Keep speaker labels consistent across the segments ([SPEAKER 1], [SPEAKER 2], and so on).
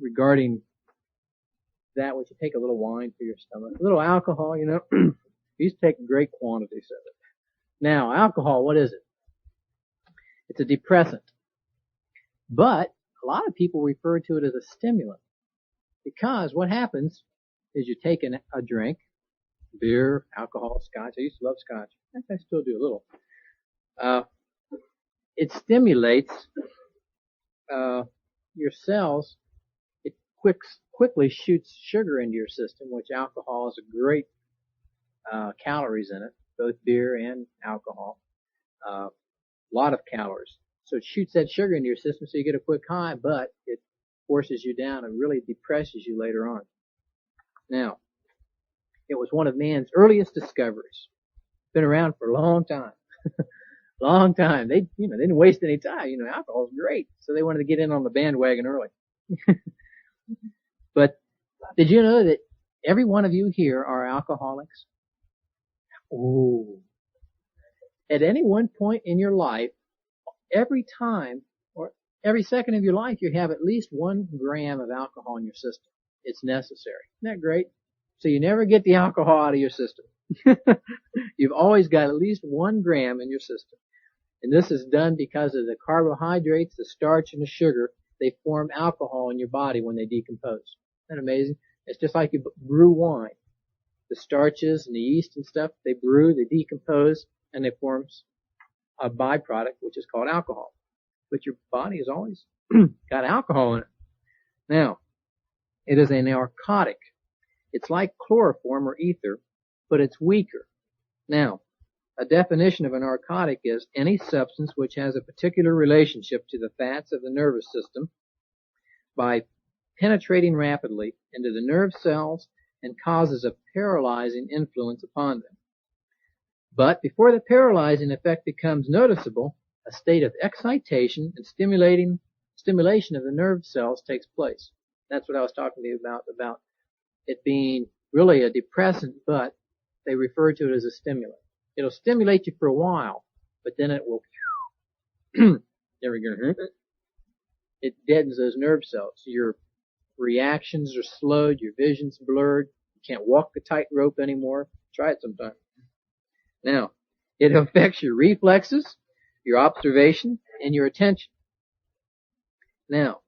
[SPEAKER 1] regarding that which you take a little wine for your stomach. A little alcohol, you know, you used to take great quantities of it. Now, alcohol, what is it? It's a depressant. But a lot of people refer to it as a stimulant. Because what happens is you take a drink, beer, alcohol, scotch. I used to love scotch. I still do a little. It stimulates your cells. It quickly shoots sugar into your system, which alcohol has a great calories in it, both beer and alcohol. A lot of calories. So it shoots that sugar into your system so you get a quick high, but it forces you down and really depresses you later on. Now, it was one of man's earliest discoveries. Been around for a long time. Long time. They didn't waste any time. Alcohol's great. So they wanted to get in on the bandwagon early. But did you know that every one of you here are alcoholics? Oh. At any one point in your life, every time or every second of your life, you have at least 1 gram of alcohol in your system. It's necessary. Isn't that great? So you never get the alcohol out of your system. You've always got at least 1 gram in your system. And this is done because of the carbohydrates, the starch, and the sugar. They form alcohol in your body when they decompose. Isn't that amazing? It's just like you brew wine. The starches and the yeast and stuff, they brew, they decompose, and they form a byproduct, which is called alcohol. But your body has always got alcohol in it. Now, it is a narcotic. It's like chloroform or ether, but it's weaker. Now, a definition of a narcotic is any substance which has a particular relationship to the fats of the nervous system by penetrating rapidly into the nerve cells and causes a paralyzing influence upon them. But before the paralyzing effect becomes noticeable, a state of excitation and stimulation of the nerve cells takes place. That's what I was talking to you about it being really a depressant, but they refer to it as a stimulant. It'll stimulate you for a while, but then it will, there we go, it deadens those nerve cells. Your reactions are slowed, your vision's blurred, you can't walk the tightrope anymore. Try it sometime. Now, it affects your reflexes, your observation, and your attention. Now,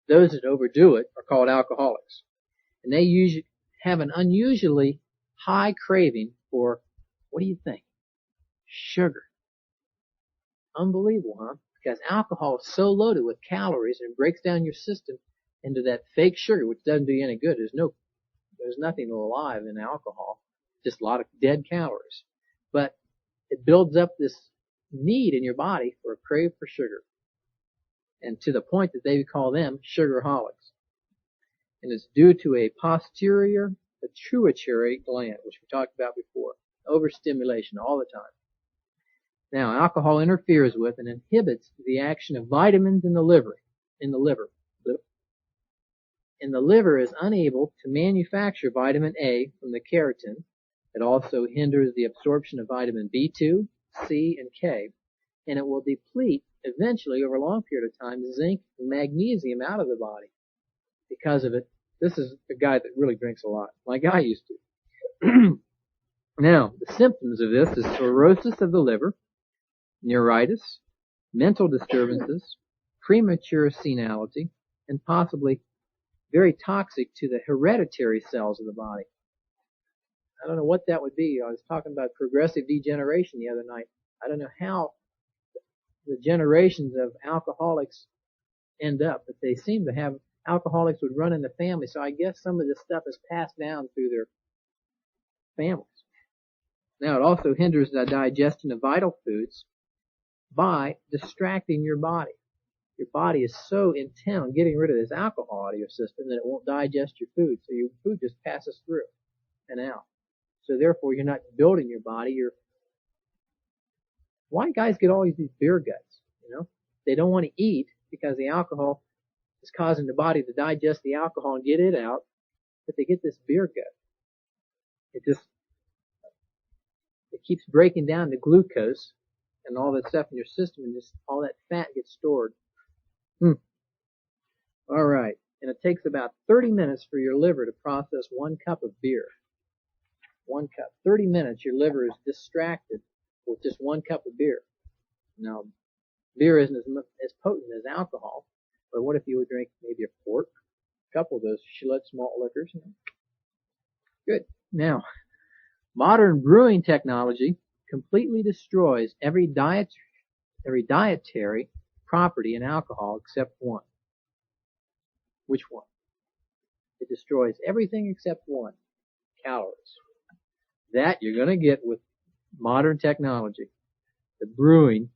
[SPEAKER 1] those that overdo it are called alcoholics. And they usually have an unusually high craving for, what do you think? Sugar. Unbelievable, huh? Because alcohol is so loaded with calories and it breaks down your system into that fake sugar, which doesn't do you any good. There's nothing alive in alcohol, just a lot of dead calories. But it builds up this need in your body for a crave for sugar. And to the point that they call them sugarholics. And it's due to a posterior pituitary gland, which we talked about before. Overstimulation all the time. Now, alcohol interferes with and inhibits the action of vitamins in the liver. And the liver is unable to manufacture vitamin A from the keratin. It also hinders the absorption of vitamin B2, C, and K. And it will deplete, eventually, over a long period of time, zinc and magnesium out of the body. Because of it, this is a guy that really drinks a lot, like I used to. Now, the symptoms of this is cirrhosis of the liver, neuritis, mental disturbances, premature senility, and possibly very toxic to the hereditary cells of the body. I don't know what that would be. I was talking about progressive degeneration the other night. I don't know how the generations of alcoholics end up, but they seem to have alcoholics would run in the family, so I guess some of this stuff is passed down through their families. Now, it also hinders the digestion of vital foods by distracting your body. Your body is so intent on getting rid of this alcohol out of your system that it won't digest your food, so your food just passes through and out. So therefore, you're not building your body. Why guys get all these beer guts? They don't want to eat because the alcohol is causing the body to digest the alcohol and get it out, but they get this beer gut. It keeps breaking down the glucose and all that stuff in your system, and just all that fat gets stored. All right. and it takes about 30 minutes for your liver to process 1 cup of beer. 1 cup. 30 minutes, your liver is distracted with just 1 cup of beer. Now, beer isn't as potent as alcohol, but what if you would drink maybe a quart, a couple of those Schlitz malt liquors? Good. Now, modern brewing technology completely destroys every dietary property in alcohol except one. Which one? It destroys everything except one: calories. That you're going to get with modern technology. The brewing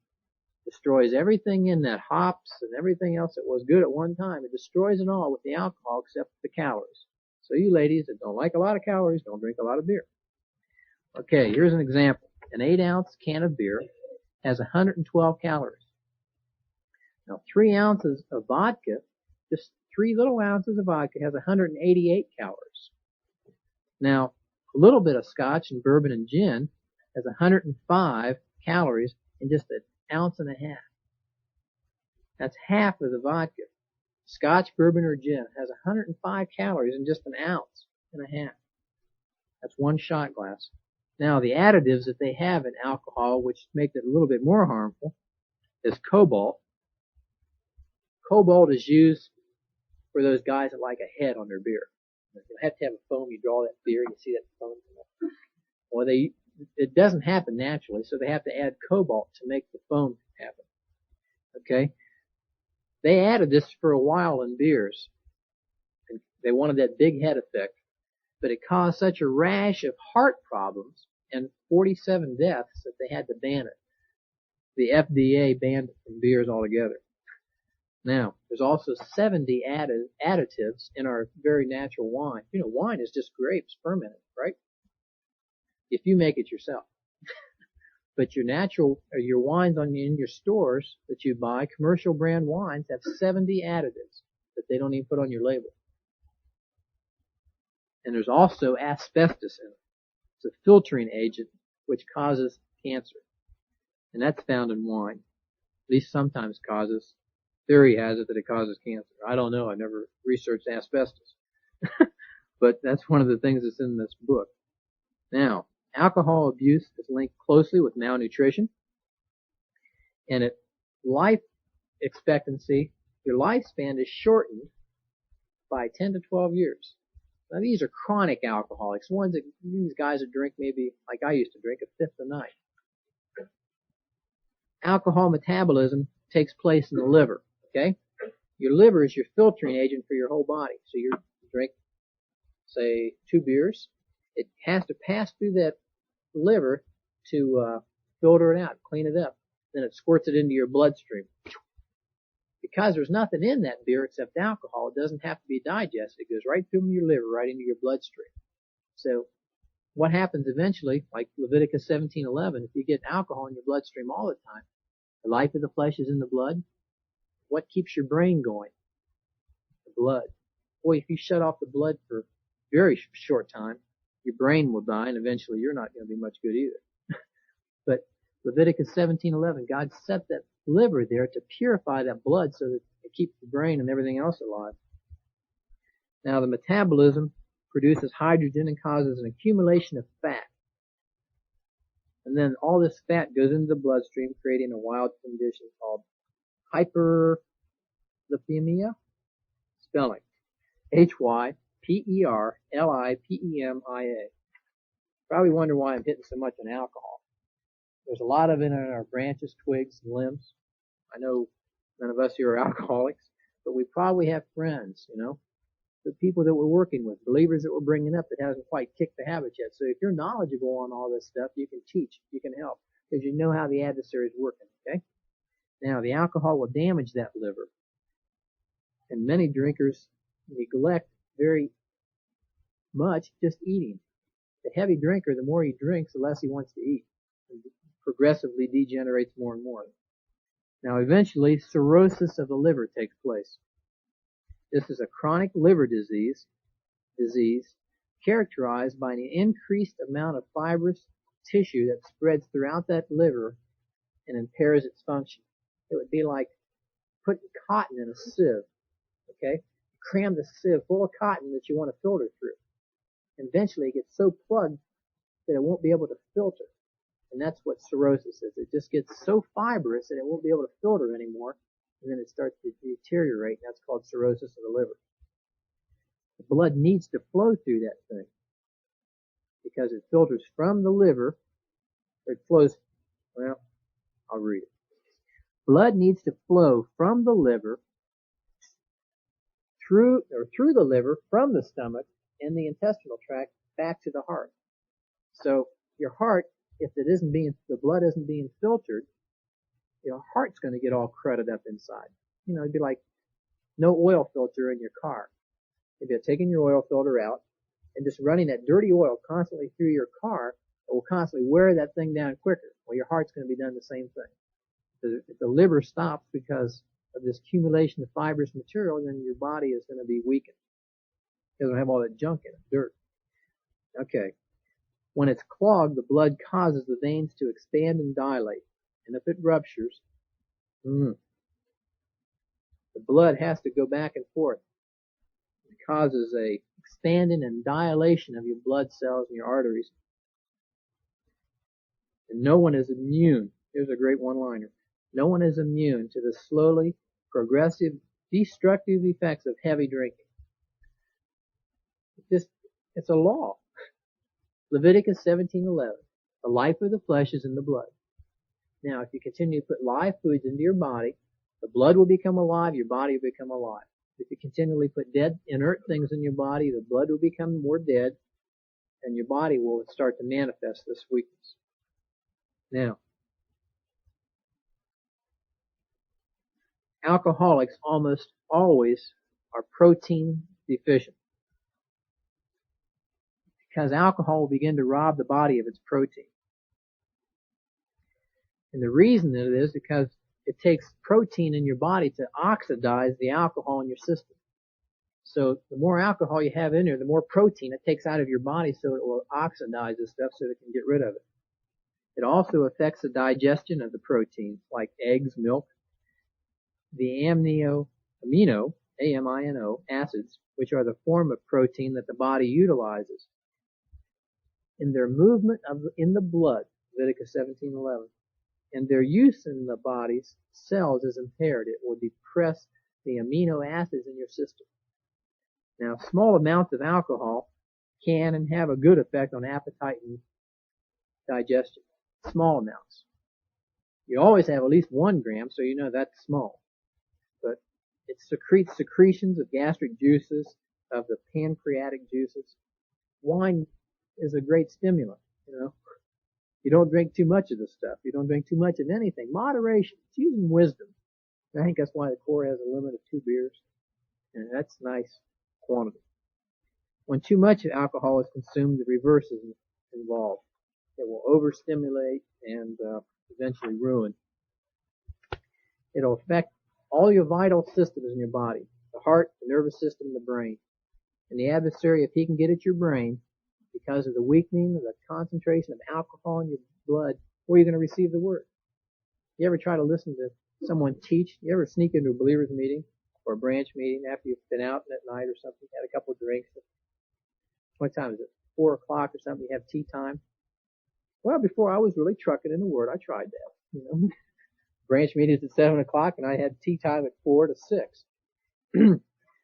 [SPEAKER 1] destroys everything in that, hops and everything else that was good at one time. It destroys it all with the alcohol except the calories. So you ladies that don't like a lot of calories, don't drink a lot of beer. Okay, here's an example. An 8-ounce can of beer has 112 calories. Now 3 ounces of vodka, just 3 little ounces of vodka, has 188 calories. Now a little bit of scotch and bourbon and gin has 105 calories in just an ounce and a half. That's half of the vodka. Scotch, bourbon, or gin has 105 calories in just an ounce and a half. That's 1 shot glass. Now the additives that they have in alcohol, which make it a little bit more harmful, is cobalt. Cobalt is used for those guys that like a head on their beer. You have to have a foam. You draw that beer, you see that foam. Well, it doesn't happen naturally, so they have to add cobalt to make the foam happen. Okay? They added this for a while in beers. And they wanted that big head effect, but it caused such a rash of heart problems and 47 deaths that they had to ban it. The FDA banned it from beers altogether. Now, there's also 70 additives in our very natural wine. You know, wine is just grapes fermented, right? If you make it yourself. But your wines in your stores that you buy, commercial brand wines, have 70 additives that they don't even put on your label. And there's also asbestos in it. It's a filtering agent which causes cancer. And that's found in wine. At least sometimes causes. Theory has it that it causes cancer. I don't know. I never researched asbestos. But that's one of the things that's in this book. Now, alcohol abuse is linked closely with malnutrition. And life expectancy, your lifespan is shortened by 10 to 12 years. Now these are chronic alcoholics, these guys that drink maybe, like I used to drink, a fifth a night. Alcohol metabolism takes place in the liver, okay? Your liver is your filtering agent for your whole body. So you drink, say, 2 beers. It has to pass through that liver to filter it out, clean it up. Then it squirts it into your bloodstream. Because there's nothing in that beer except alcohol, it doesn't have to be digested. It goes right through your liver, right into your bloodstream. So what happens eventually, like Leviticus 17:11, if you get alcohol in your bloodstream all the time, the life of the flesh is in the blood. What keeps your brain going? The blood. Boy, if you shut off the blood for a very short time, your brain will die, and eventually you're not going to be much good either. But Leviticus 17:11, God set that liver there to purify that blood so that it keeps the brain and everything else alive. Now the metabolism produces hydrogen and causes an accumulation of fat. And then all this fat goes into the bloodstream, creating a wild condition called hyperlipemia. Spelling: Hyperlipemia. Probably wonder why I'm hitting so much on alcohol. There's a lot of it in our branches, twigs, and limbs. I know none of us here are alcoholics, but we probably have friends, the people that we're working with, believers that we're bringing up that hasn't quite kicked the habit yet. So if you're knowledgeable on all this stuff, you can teach, you can help, because you know how the adversary is working, okay? Now, the alcohol will damage that liver. And many drinkers neglect very much just eating. The heavy drinker, the more he drinks, the less he wants to eat. And progressively degenerates more and more. Now, eventually, cirrhosis of the liver takes place. This is a chronic liver disease characterized by an increased amount of fibrous tissue that spreads throughout that liver and impairs its function. It would be like putting cotton in a sieve, okay? cram the sieve full of cotton that you want to filter through. Eventually it gets so plugged that it won't be able to filter. And that's what cirrhosis is. It just gets so fibrous that it won't be able to filter anymore, and then it starts to deteriorate. That's called cirrhosis of the liver. The blood needs to flow through that thing because it filters from the liver. It flows, well, I'll read it. Blood needs to flow from the liver through the liver, from the stomach and the intestinal tract back to the heart. So your heart, if the blood isn't being filtered, your heart's going to get all crudted up inside. You know, it'd be like no oil filter in your car. If you're taking your oil filter out and just running that dirty oil constantly through your car, it will constantly wear that thing down quicker. Well, your heart's going to be done the same thing. If the liver stops because of this accumulation of fibrous material, then your body is going to be weakened. It doesn't have all that junk in it, dirt. Okay. When it's clogged, the blood causes the veins to expand and dilate. And if it ruptures, the blood has to go back and forth. It causes a expanding and dilation of your blood cells and your arteries. And no one is immune. Here's a great one-liner. No one is immune to the slowly progressive destructive effects of heavy drinking. It's a law. Leviticus 17:11. The life of the flesh is in the blood. Now, if you continue to put live foods into your body, the blood will become alive, your body will become alive. If you continually put dead, inert things in your body, the blood will become more dead, and your body will start to manifest this weakness. Now, alcoholics almost always are protein deficient, because alcohol will begin to rob the body of its protein. And the reason it is because it takes protein in your body to oxidize the alcohol in your system. So the more alcohol you have in there, the more protein it takes out of your body, so it will oxidize this stuff so it can get rid of it. It also affects the digestion of the proteins like eggs, milk, the amino acids, which are the form of protein that the body utilizes in their movement in the blood, Leviticus 17:11, and their use in the body's cells is impaired. It will depress the amino acids in your system. Now, small amounts of alcohol can and have a good effect on appetite and digestion. Small amounts. You always have at least 1 gram, so you know that's small. But it secretes secretions of gastric juices, of the pancreatic juices. Wine is a great stimulant, you know. You don't drink too much of this stuff. You don't drink too much of anything. Moderation. It's using wisdom. I think that's why the Corps has a limit of 2 beers. And that's nice quantity. When too much alcohol is consumed, the reverse is involved. It will overstimulate and eventually ruin. It'll affect all your vital systems in your body. The heart, the nervous system, the brain. And the adversary, if he can get at your brain, because of the weakening of the concentration of alcohol in your blood, where are you going to receive the word? You ever try to listen to someone teach? You ever sneak into a believer's meeting or a branch meeting after you've been out that night or something, had a couple of drinks? What time is it? 4 o'clock or something, you have tea time? Well, before I was really trucking in the word, I tried that, you know. Branch meetings at 7 o'clock and I had tea time at 4 to 6. You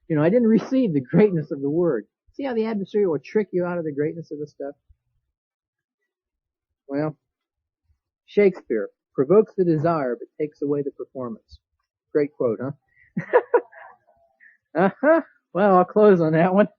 [SPEAKER 1] know, I didn't receive the greatness of the word. See how the adversary will trick you out of the greatness of the stuff? Well, Shakespeare provokes the desire but takes away the performance. Great quote, huh? Well, I'll close on that one.